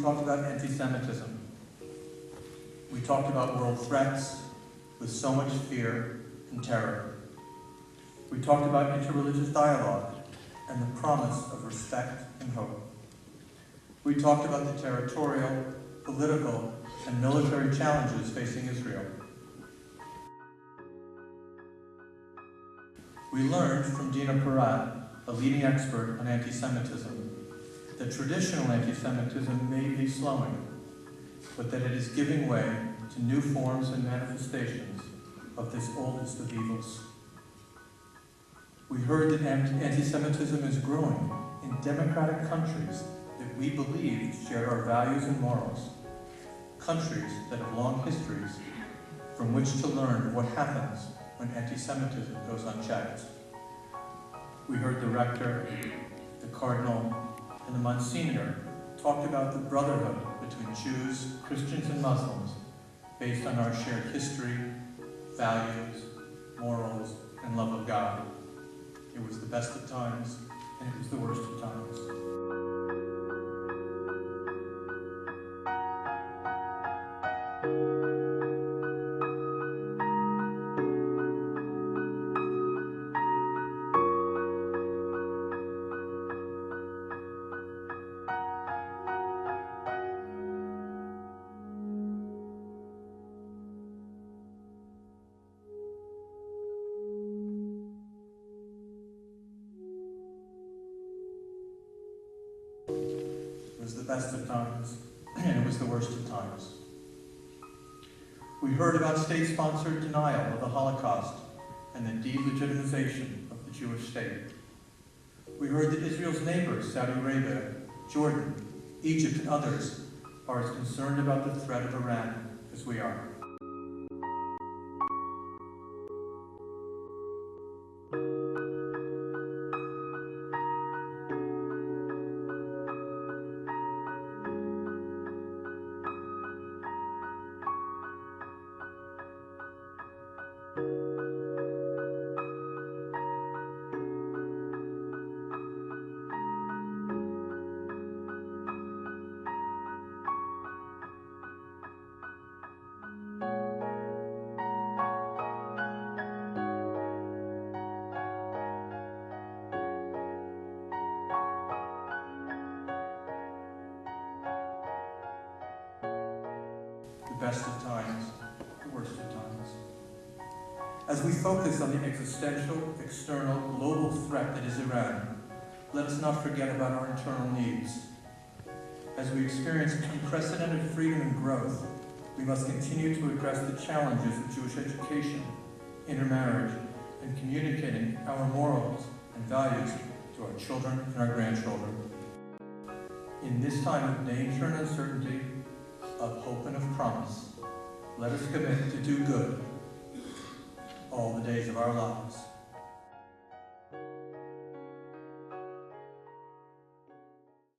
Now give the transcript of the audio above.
talked about anti-Semitism. We talked about world threats with so much fear and terror. We talked about interreligious dialogue and the promise of respect and hope. We talked about the territorial, political, and military challenges facing Israel. We learned from Dina Porat, a leading expert on anti-Semitism, that traditional anti-Semitism may be slowing, but that it is giving way to new forms and manifestations of this oldest of evils. We heard that anti-Semitism is growing in democratic countries that we believed shared our values and morals, countries that have long histories from which to learn what happens when anti-Semitism goes unchecked. We heard the rector, the cardinal, and the Monsignor talked about the brotherhood between Jews, Christians, and Muslims based on our shared history, values, morals, and love of God. It was the best of times, and it was the worst of times. It was the best of times, and it was the worst of times. We heard about state-sponsored denial of the Holocaust and the delegitimization of the Jewish state. We heard that Israel's neighbors, Saudi Arabia, Jordan, Egypt, and others, are as concerned about the threat of Iran as we are. The best of times, the worst of times. As we focus on the existential, external, global threat that is Iran, let us not forget about our internal needs. As we experience unprecedented freedom and growth, we must continue to address the challenges of Jewish education, intermarriage, and communicating our morals and values to our children and our grandchildren. In this time of danger and uncertainty, of hope and of promise, let us commit to do good all the days of our lives.